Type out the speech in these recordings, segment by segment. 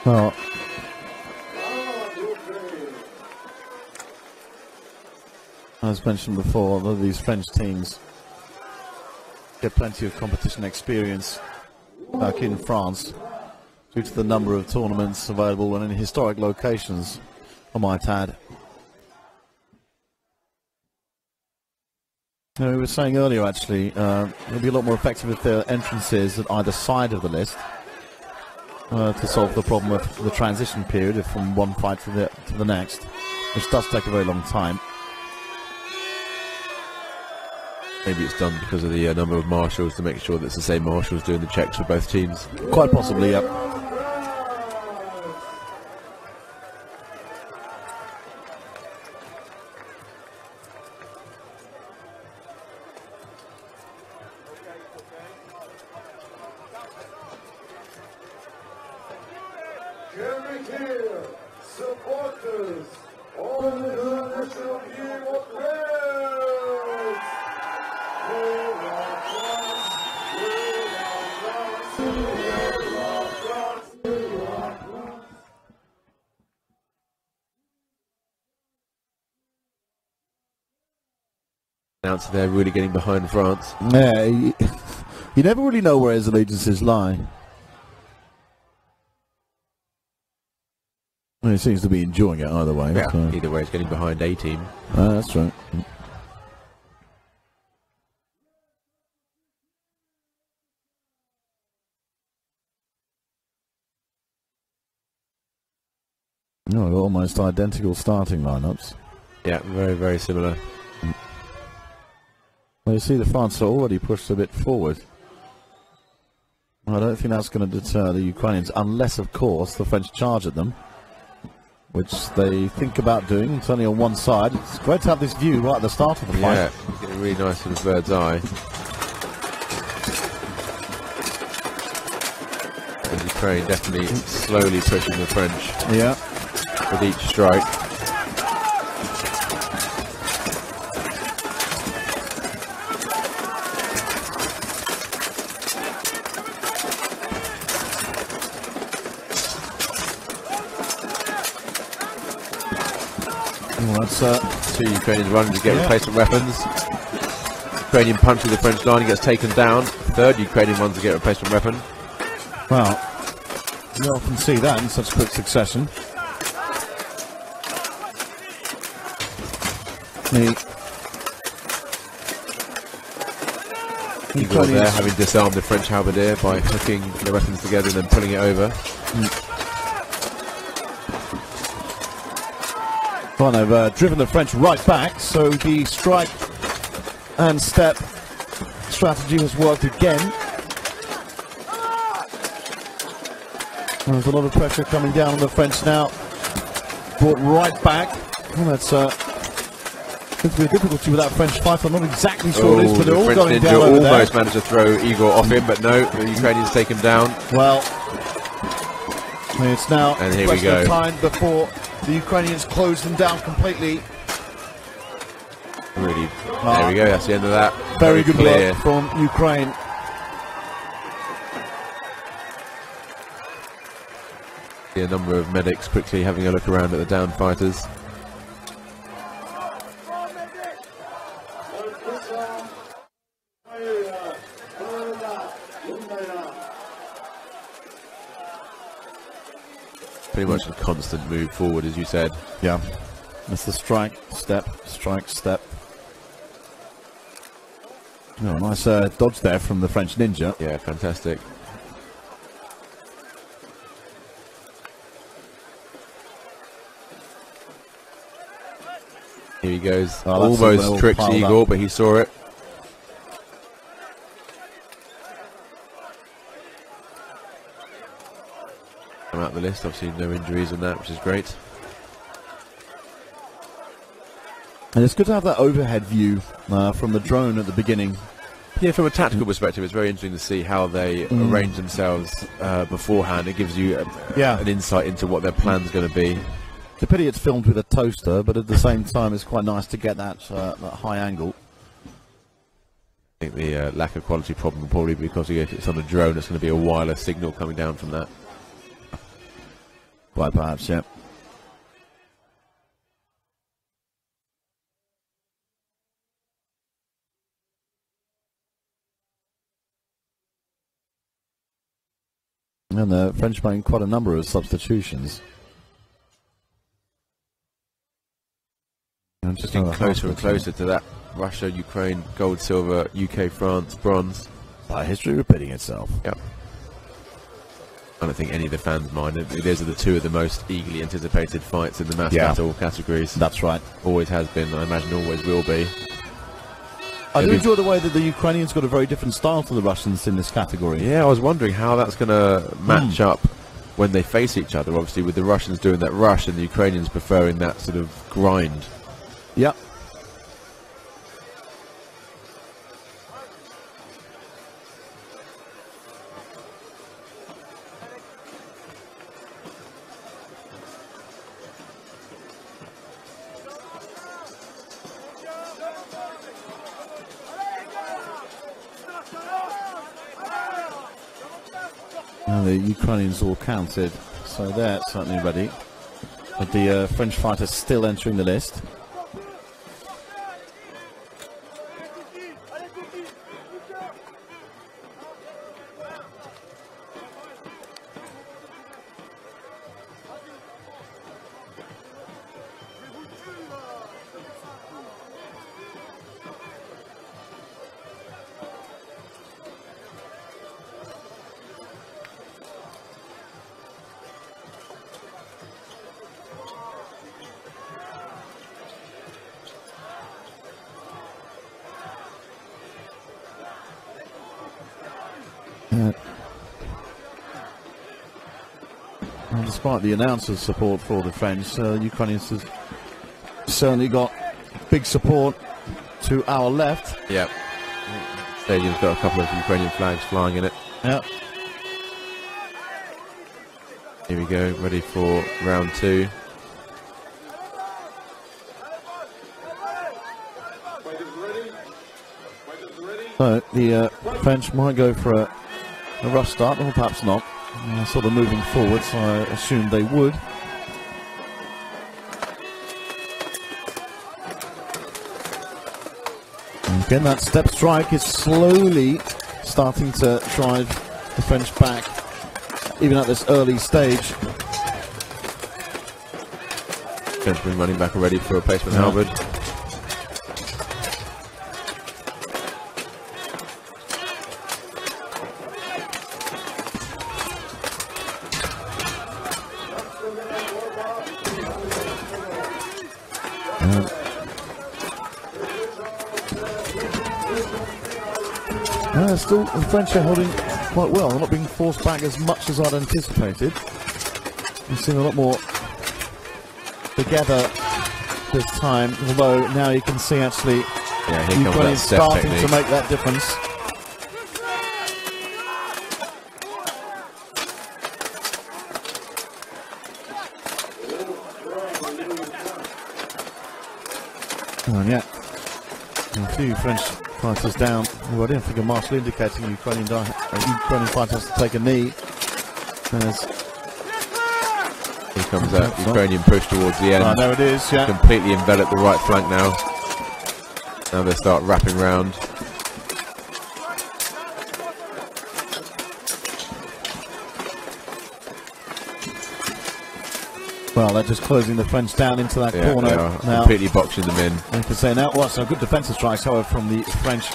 Well, as mentioned before, a lot of these French teams get plenty of competition experience back in France due to the number of tournaments available and in historic locations, I might add. You know, we were saying earlier, actually, it'll be a lot more effective if there are entrances at either side of the list to solve the problem of the transition period from one fight to the next, which does take a very long time. Maybe it's done because of the number of marshals to make sure that it's the same marshals doing the checks for both teams. Quite possibly, yep. Supporters on the national team of Wales. Announcer there really getting behind France. Yeah, you never really know where his allegiances lie. Well, he seems to be enjoying it either way. Yeah, So. either way, it's getting behind a team. That's right. No, almost identical starting lineups. Yeah, very, very similar. Well, you see the France are already pushed a bit forward. I don't think that's going to deter the Ukrainians, unless, of course, the French charge at them, which they think about doing. It's only on one side. It's great to have this view right at the start of the fight. Yeah, getting a really nice sort of bird's eye. And Ukraine definitely slowly pushing the French. Yeah. With each strike. Well, that's two Ukrainians running to get replacement weapons. Ukrainian punches the French line, he gets taken down. Third Ukrainian one to get a replacement weapon. Well, you often see that in such quick succession. Igor there having disarmed the French halberdier by hooking the weapons together and then pulling it over. Well, they've driven the French right back, so the strike and step strategy has worked again. There's a lot of pressure coming down on the French now. Brought right back. Well, that's seems to be a difficulty with that French fighter. I'm not exactly sure what it is, but they're all French going ninja down over there. almost managed to throw Igor off him, but no, the Ukrainians take him down. Well, it's now and here a we question of go. time before the Ukrainians close them down completely. Really, there we go, that's the end of that. Very good clear work from Ukraine. A number of medics quickly having a look around at the down fighters. Pretty much a constant move forward, as you said. Yeah, that's the strike, step, strike, step. Oh, nice dodge there from the French ninja. Yeah, fantastic. Here he goes. Almost tricks Igor, but he saw it. I'm out the list. Obviously, no injuries on that, which is great. And it's good to have that overhead view from the drone at the beginning. Yeah, from a tactical perspective, it's very interesting to see how they arrange themselves beforehand. It gives you an insight into what their plan's going to be. It's a pity it's filmed with a toaster, but at the same time, it's quite nice to get that high angle. I think the lack of quality problem will probably be because if it's on a drone, it's going to be a wireless signal coming down from that. Quite perhaps, yeah. And the French making quite a number of substitutions. And just getting closer and closer to that Russia, Ukraine, gold, silver, UK, France, bronze. History repeating itself. Yep. I don't think any of the fans mind. Those are the two of the most eagerly anticipated fights in the mass battle categories. That's right. Always has been, I imagine always will be. I do enjoy the way that the Ukrainians got a very different style to the Russians in this category. Yeah, I was wondering how that's going to match up when they face each other, obviously with the Russians doing that rush and the Ukrainians preferring that sort of grind. Yep. The Ukrainians all counted, so they're certainly ready. But the French fighters still entering the list. And despite the announcers' support for the French, Ukrainians have certainly got big support to our left. Yep. Stadium's got a couple of Ukrainian flags flying in it. Yep. Here we go, ready for round two. So the French might go for a rough start, or perhaps not. Sort of moving forward, so I assumed they would. And again, that step strike is slowly starting to drive the French back, even at this early stage. Frenchman running back already for a replacement halberd. Still, the French are holding quite well. They're not being forced back as much as I'd anticipated. We've seen a lot more together this time, although now you can see actually Ukraine starting to make that difference. And yeah, a few French fighters down already. I think a marshal indicating Ukrainian fighter has to take a knee. Here comes that Ukrainian push towards the end. There it is, yeah. Completely envelop the right flank now. Now they start wrapping round. Well, they're just closing the French down into that corner. They are now, completely boxing them in. You can say now, well, some good defensive strikes, however, from the French.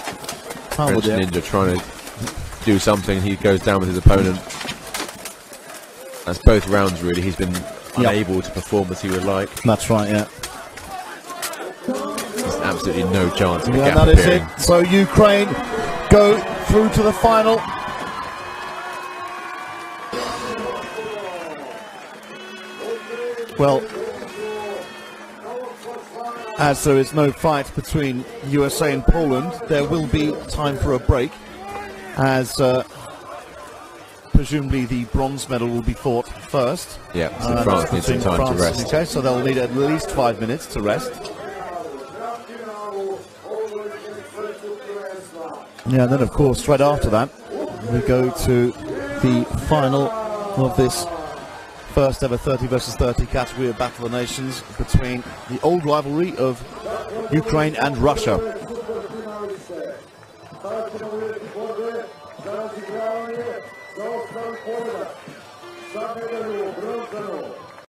French ninja trying to do something. He goes down with his opponent. That's both rounds, really. He's been unable to perform as he would like. That's right, yeah. There's absolutely no chance of a gap that appearing. is it. So Ukraine go through to the final. Well, as there is no fight between USA and Poland, there will be time for a break, as presumably the bronze medal will be fought first. Yeah, so France needs some time to rest. Okay, so they'll need at least 5 minutes to rest. Yeah, and then of course, straight after that, we go to the final of this First ever 30 versus 30 category of Battle of the Nations between the old rivalry of Ukraine and Russia. Za osiguranje zaostalih pobjeda. Za medalju bronzanu